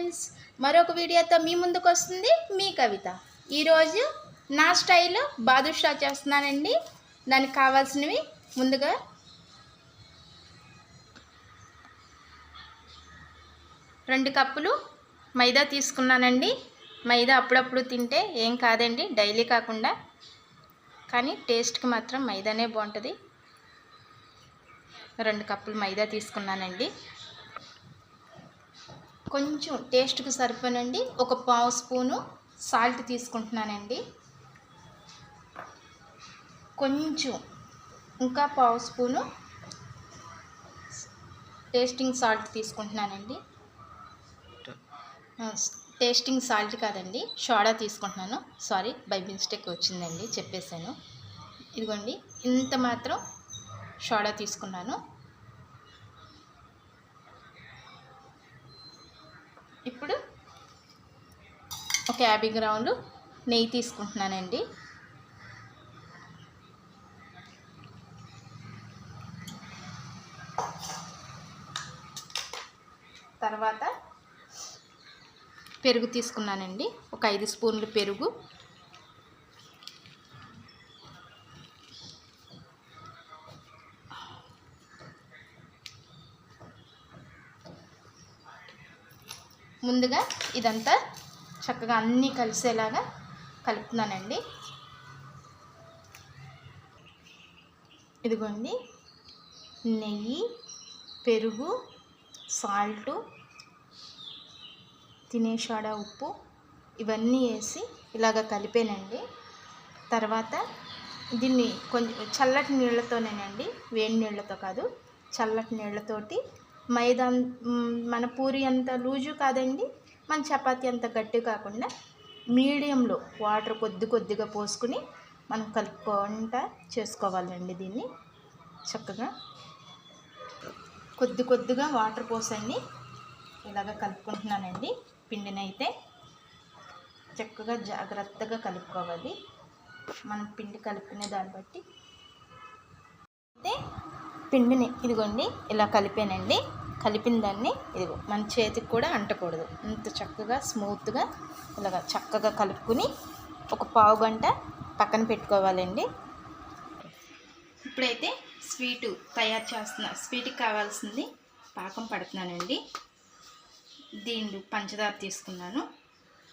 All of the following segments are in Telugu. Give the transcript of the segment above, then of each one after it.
ఫ్రెండ్స్, మరొక వీడియోతో మీ ముందుకు వస్తుంది మీ కవిత. ఈరోజు నా స్టైల్లో బాదుషా చేస్తున్నానండి. దానికి కావాల్సినవి ముందుగా 2 కప్పులు మైదా తీసుకున్నానండి. మైదా అప్పుడప్పుడు తింటే ఏం కాదండి, డైలీ కాకుండా, కానీ టేస్ట్కి మాత్రం మైదానే బాగుంటుంది. 2 కప్పులు మైదా తీసుకున్నానండి. కొంచెం టేస్ట్కి సరిపోనండి ఒక పావు స్పూను సాల్ట్ తీసుకుంటున్నానండి. కొంచెం ఇంకా పావు స్పూను టేస్టింగ్ సాల్ట్ తీసుకుంటున్నానండి. టేస్టింగ్ సాల్ట్ కాదండి, సోడా తీసుకుంటున్నాను. సారీ, బై మిస్టేక్ వచ్చిందండి, చెప్పేశాను. ఇదిగోండి, ఇంత మాత్రం సోడా తీసుకున్నాను. ఇప్పుడు ఒక 50 గ్రాములు నెయ్యి తీసుకుంటున్నానండి. తర్వాత పెరుగు తీసుకున్నానండి, ఒక 5 స్పూన్లు పెరుగు. ముందుగా ఇదంతా చక్కగా అన్నీ కలిసేలాగా కలుపుతున్నానండి. ఇదిగోండి, నెయ్యి, పెరుగు, సాల్టు, తినే సోడా, ఉప్పు ఇవన్నీ వేసి ఇలాగ కలిపానండి. తర్వాత దీన్ని కొంచెం చల్లటి నీళ్ళతోనేనండి, వేడి నీళ్ళతో కాదు, చల్లటి నీళ్ళతోటి మైదా మన పూరి అంత లూజు కాదండి, మన చపాతీ అంత గట్టి కాకుండా మీడియంలో వాటర్ కొద్దిగా పోసుకుని మనం కలుపుకుంటా చేసుకోవాలండి. దీన్ని చక్కగా కొద్దిగా వాటర్ పోసండి ఇలాగ కలుపుకుంటున్నానండి. పిండిని అయితే చక్కగా జాగ్రత్తగా కలుపుకోవాలి. మనం పిండి కలుపుకునే దాన్ని బట్టి అయితే పిండిని ఇదిగోండి ఇలా కలిపానండి. కలిపిన దాన్ని ఇదిగో మన చేతికి కూడా అంటకూడదు, ఇంత చక్కగా స్మూత్గా ఇలాగ చక్కగా కలుపుకుని ఒక పావు గంట పక్కన పెట్టుకోవాలండి. ఇప్పుడైతే స్వీటు తయారు చేస్తున్నా. స్వీట్కి కావాల్సింది పాకం పడుతున్నానండి. దీనిలో పంచదార తీసుకున్నాను.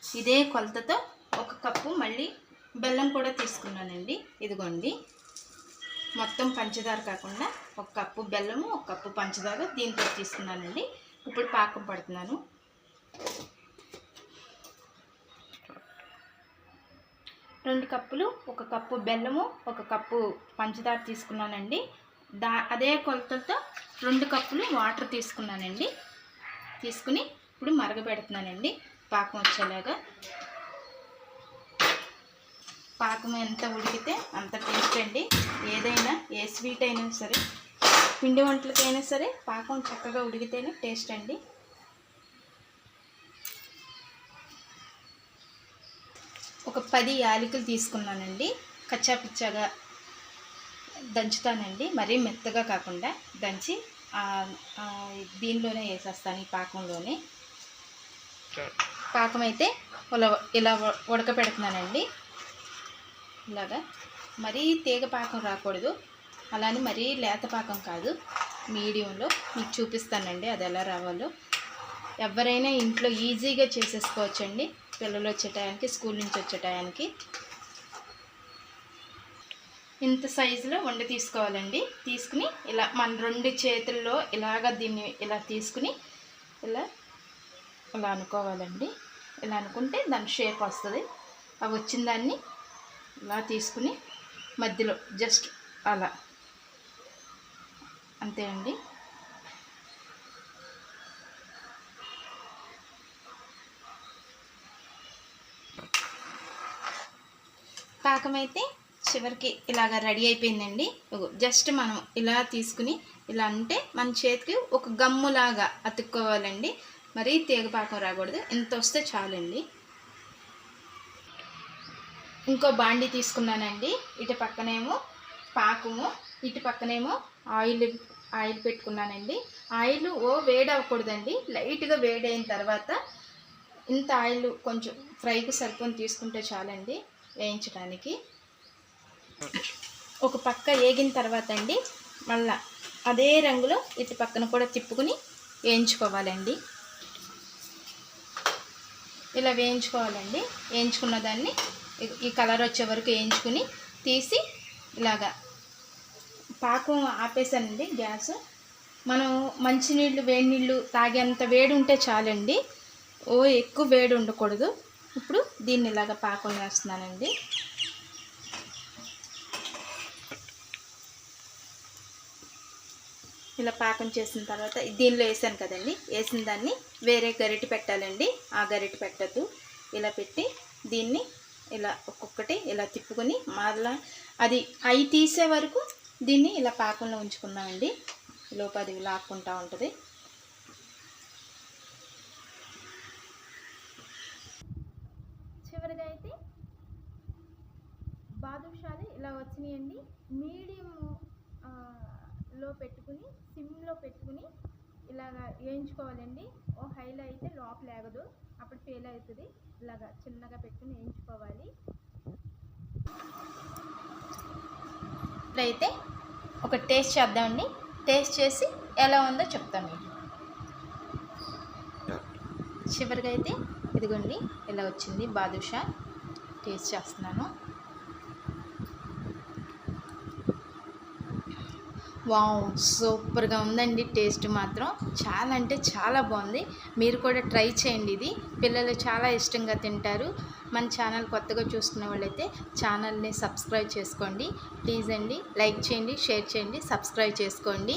ఇదే కొలతతో 1 కప్పు మళ్ళీ బెల్లం కూడా తీసుకున్నానండి. ఇదిగోండి, మొత్తం పంచదార కాకుండా 1 కప్పు బెల్లము, 1 కప్పు పంచదార దీంతో తీసుకున్నానండి. ఇప్పుడు పాకం పడుతున్నాను. రెండు కప్పులు 1 కప్పు బెల్లము, 1 కప్పు పంచదార తీసుకున్నానండి. అదే కొలతలతో 2 కప్పులు వాటర్ తీసుకున్నానండి. తీసుకుని ఇప్పుడు మరగబెడుతున్నానండి పాకం వచ్చేలాగా. పాకం ఎంత ఉడికితే అంత టేస్ట్ అండి. ఏదైనా, ఏ స్వీట్ అయినా సరే, పిండి వంటలకైనా సరే పాకం చక్కగా ఉడికితేనే టేస్ట్ అండి. ఒక 10 యాలకులు తీసుకున్నానండి. కచ్చా పిచ్చాగా దంచుతానండి, మరీ మెత్తగా కాకుండా దంచి దీనిలోనే వేసేస్తాను. ఈ పాకంలోనే పాకం అయితే ఇలా ఉడకపెడుతున్నానండి. ఇలాగా మరీ తీగ పాకం రాకూడదు, అలానే మరీ లేత పాకం కాదు, మీడియంలో మీకు చూపిస్తానండి అది ఎలా రావాలో. ఎవరైనా ఇంట్లో ఈజీగా చేసేసుకోవచ్చండి, పిల్లలు వచ్చే టయానికి, స్కూల్ నుంచి వచ్చే టయానికి. ఇంత సైజులో వండి తీసుకోవాలండి. తీసుకుని ఇలా మన 2 చేతుల్లో ఇలాగ దీన్ని ఇలా తీసుకుని ఇలా అనుకోవాలండి. ఇలా అనుకుంటే దాని షేప్ వస్తుంది. అవి వచ్చిన దాన్ని ఇలా తీసుకుని మధ్యలో జస్ట్ అలా, అంతే అండి. పాకం అయితే చివరికి ఇలాగ రెడీ అయిపోయిందండి. జస్ట్ మనం ఇలా తీసుకుని ఇలా అంటే మన చేతికి ఒక గమ్ములాగా అతుక్కోవాలండి. మరీ తీగ పాకం రాకూడదు, ఇంత వస్తే చాలండి. ఇంకో బాండి తీసుకున్నానండి. ఇటు పక్కనేమో పాకము, ఇటు పక్కనేమో ఆయిల్ పెట్టుకున్నానండి. ఆయిల్ వేడి అవ్వకూడదండి, లైట్గా వేడైన తర్వాత ఇంత ఆయిల్ కొంచెం ఫ్రైకి సరిపోని తీసుకుంటే చాలండి వేయించడానికి. ఒక పక్క వేగిన తర్వాత అండి మళ్ళీ అదే రంగులో ఇటు పక్కన కూడా తిప్పుకుని వేయించుకోవాలండి. ఇలా వేయించుకోవాలండి. వేయించుకున్న దాన్ని ఈ కలర్ వచ్చే వరకు వేయించుకుని తీసి ఇలాగా పాకం ఆపేసానండి గ్యాస్. మనం మంచినీళ్ళు వేడి నీళ్ళు తాగేంత వేడి ఉంటే చాలండి, ఎక్కువ వేడి ఉండకూడదు. ఇప్పుడు దీన్ని ఇలాగ పాకం వేస్తున్నానండి. ఇలా పాకం చేసిన తర్వాత దీనిలో వేసాను కదండి, వేసిన దాన్ని వేరే గరిటె పెట్టాలండి. ఆ గరిటె పెట్టద్దు, ఇలా పెట్టి దీన్ని ఇలా ఒక్కొక్కటి ఇలా తిప్పుకొని మళ్ళీ అది అవి తీసే వరకు దీన్ని ఇలా పాకంలో ఉంచుకున్నామండి. లోపు అది లాక్కుంటూ ఉంటుంది. చివరిగా అయితే బాదుషాలు ఇలా వచ్చినాయండి. మీడియంలో పెట్టుకుని సిమ్లో పెట్టుకుని ఇలాగా వేయించుకోవాలండి. హైలో అయితే లోపల లేగదు, అప్పుడు ఫెయిల్ అవుతుంది. ఇలాగా చిన్నగా పెట్టుకుని వేయించుకోవాలి. ఇప్పుడైతే ఒక టేస్ట్ చేద్దామండి. టేస్ట్ చేసి ఎలా ఉందో చెప్తాను మీకు. చివరిగా అయితే ఇదిగోండి ఇలా వచ్చింది బాదుషా. టేస్ట్ చేస్తున్నాను. వావ్, సూపర్గా ఉందండి. టేస్ట్ మాత్రం చాలా అంటే చాలా బాగుంది. మీరు కూడా ట్రై చేయండి. ఇది పిల్లలు చాలా ఇష్టంగా తింటారు. మన ఛానల్ కొత్తగా చూస్తున్న వాళ్ళైతే ఛానల్ని సబ్స్క్రైబ్ చేసుకోండి ప్లీజ్ అండి. లైక్ చేయండి, షేర్ చేయండి, సబ్స్క్రైబ్ చేసుకోండి.